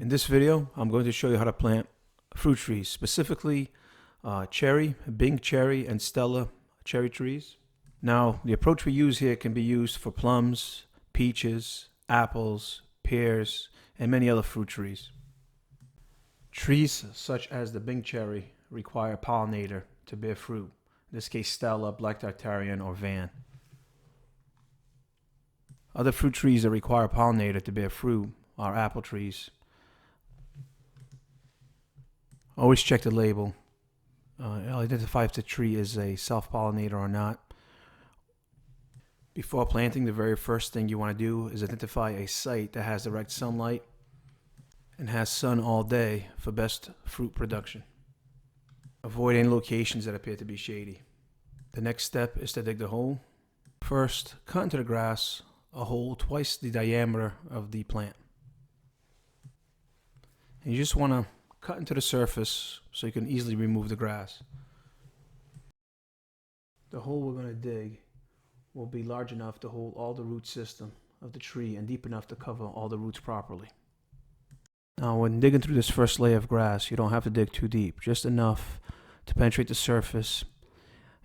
In this video, I'm going to show you how to plant fruit trees, specifically cherry, Bing cherry, and Stella cherry trees. Now, the approach we use here can be used for plums, peaches, apples, pears, and many other fruit trees. Trees such as the Bing cherry require a pollinator to bear fruit, in this case Stella, black Tartarian, or Van. Other fruit trees that require a pollinator to bear fruit are apple trees. Always check the label. It'll identify if the tree is a self-pollinator or not. Before planting, the very first thing you want to do is identify a site that has direct sunlight and has sun all day for best fruit production. Avoid any locations that appear to be shady. The next step is to dig the hole. First, cut into the grass a hole twice the diameter of the plant. And you just want to cut into the surface so you can easily remove the grass. The hole we're going to dig will be large enough to hold all the root system of the tree and deep enough to cover all the roots properly. Now, when digging through this first layer of grass, you don't have to dig too deep, just enough to penetrate the surface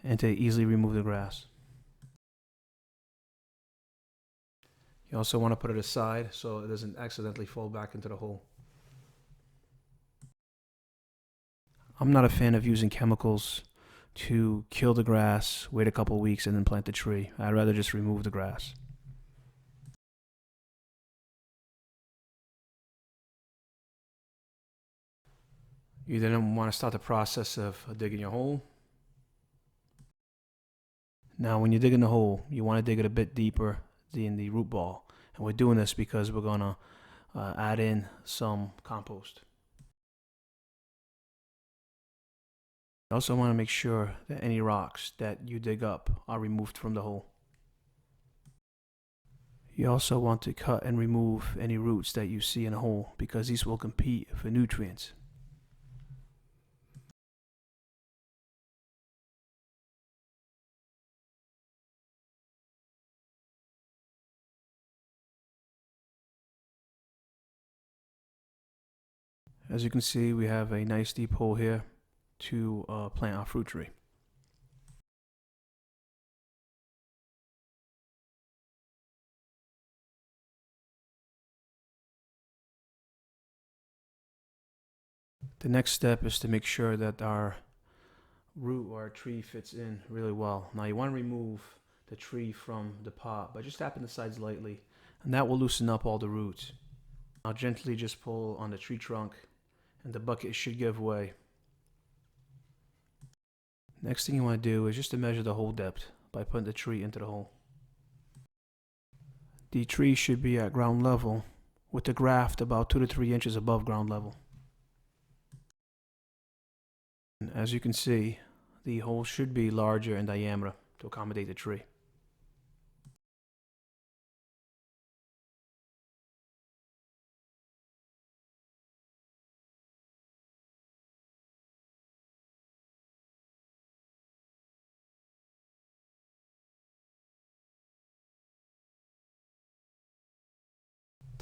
and to easily remove the grass. You also want to put it aside so it doesn't accidentally fall back into the hole. I'm not a fan of using chemicals to kill the grass, wait a couple weeks, and then plant the tree. I'd rather just remove the grass. You then want to start the process of digging your hole. Now, when you dig in the hole, you want to dig it a bit deeper than the root ball. And we're doing this because we're going to add in some compost. You also want to make sure that any rocks that you dig up are removed from the hole. You also want to cut and remove any roots that you see in a hole because these will compete for nutrients. As you can see, we have a nice deep hole here to plant our fruit tree. The next step is to make sure that our root or our tree fits in really well. Now you want to remove the tree from the pot by just tapping the sides lightly, and that will loosen up all the roots. Now gently just pull on the tree trunk and the bucket should give way. Next thing you want to do is just to measure the hole depth by putting the tree into the hole. The tree should be at ground level with the graft about 2 to 3 inches above ground level. And as you can see, the hole should be larger in diameter to accommodate the tree.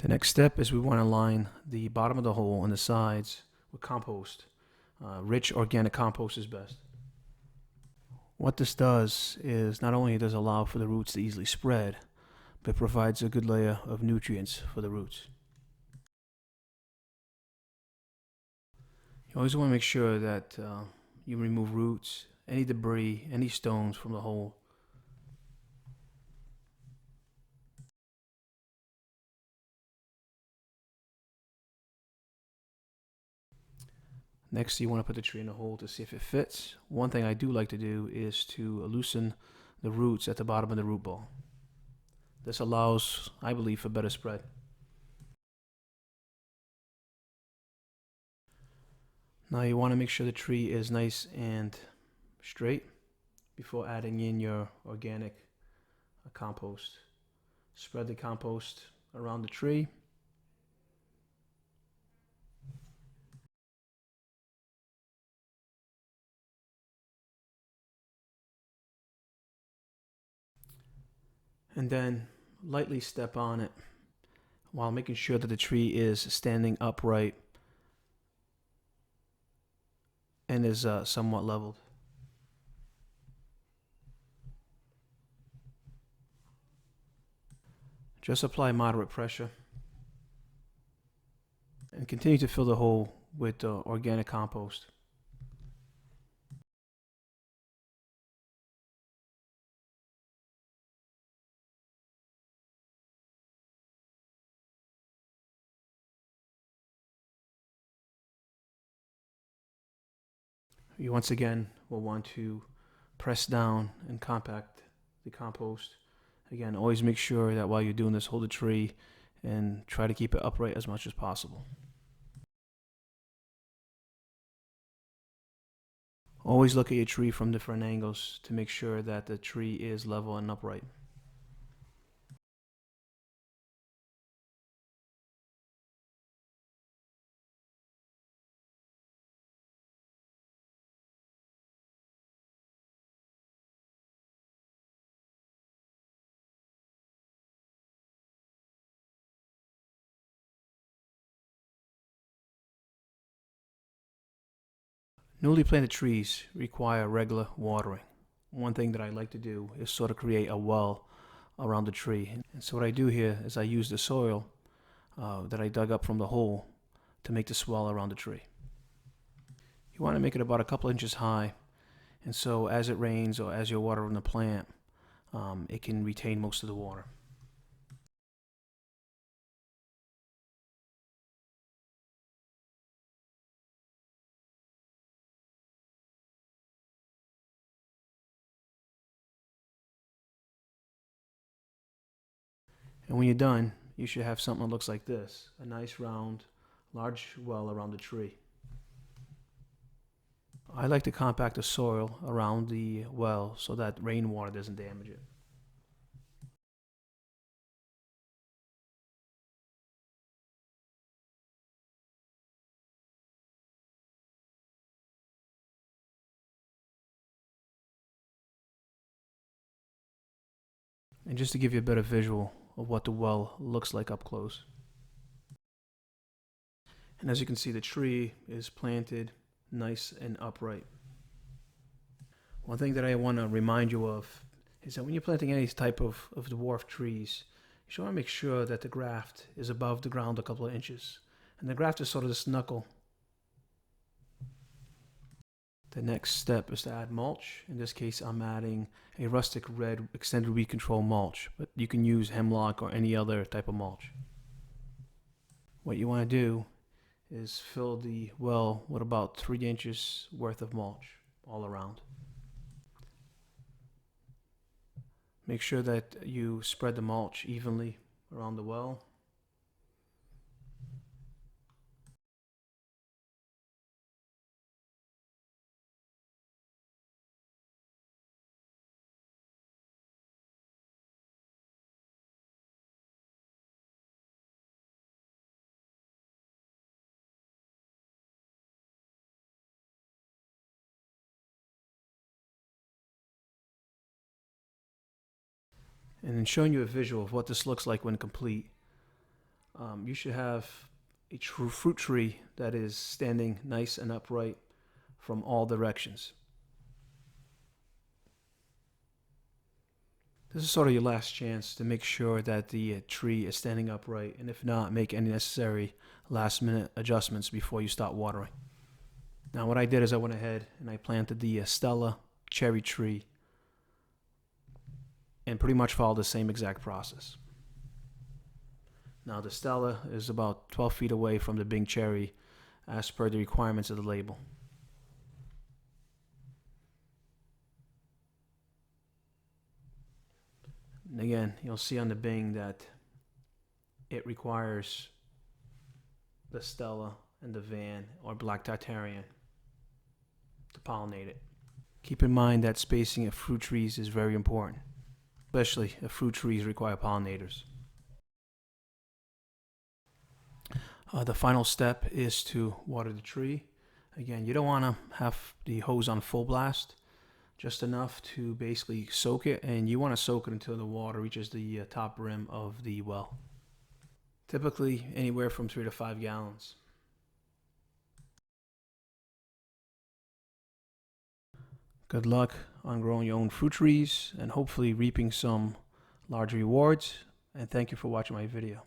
The next step is we want to line the bottom of the hole and the sides with compost. Rich organic compost is best. What this does is not only does it allow for the roots to easily spread, but provides a good layer of nutrients for the roots. You always want to make sure that you remove roots, any debris, any stones from the hole. Next, you want to put the tree in a hole to see if it fits. One thing I do like to do is to loosen the roots at the bottom of the root ball. This allows, I believe, for better spread. Now you want to make sure the tree is nice and straight before adding in your organic compost. Spread the compost around the tree. And then lightly step on it while making sure that the tree is standing upright and is somewhat leveled. Just apply moderate pressure and continue to fill the hole with organic compost. You once again will want to press down and compact the compost. Again, always make sure that while you're doing this, hold the tree and try to keep it upright as much as possible. Always look at your tree from different angles to make sure that the tree is level and upright. Newly planted trees require regular watering. One thing that I like to do is sort of create a well around the tree. And so what I do here is I use the soil that I dug up from the hole to make the swell around the tree. You want to make it about a couple inches high, and so as it rains or as you're watering the plant, it can retain most of the water. And when you're done, you should have something that looks like this, a nice round, large well around the tree. I like to compact the soil around the well so that rainwater doesn't damage it. And just to give you a better visual of what the well looks like up close. And as you can see, the tree is planted nice and upright. One thing that I want to remind you of is that when you're planting any type of dwarf trees, you should want to make sure that the graft is above the ground a couple of inches. And the graft is sort of this knuckle. The next step is to add mulch. In this case, I'm adding a rustic red extended weed control mulch, but you can use hemlock or any other type of mulch. What you want to do is fill the well with about 3 inches worth of mulch all around. Make sure that you spread the mulch evenly around the well. And in showing you a visual of what this looks like when complete, you should have a true fruit tree that is standing nice and upright from all directions. This is sort of your last chance to make sure that the tree is standing upright, and if not, make any necessary last minute adjustments before you start watering. Now what I did is I went ahead and I planted the Stella Cherry tree and pretty much followed the same exact process. Now the Stella is about 12 feet away from the Bing Cherry as per the requirements of the label. And again, you'll see on the Bing that it requires the Stella and the Van or Black Tartarian to pollinate it. Keep in mind that spacing of fruit trees is very important, especially if fruit trees require pollinators. The final step is to water the tree. Again, you don't want to have the hose on full blast, just enough to basically soak it, and you want to soak it until the water reaches the top rim of the well. typically anywhere from 3 to 5 gallons. Good luck on growing your own fruit trees and hopefully reaping some large rewards. And thank you for watching my video.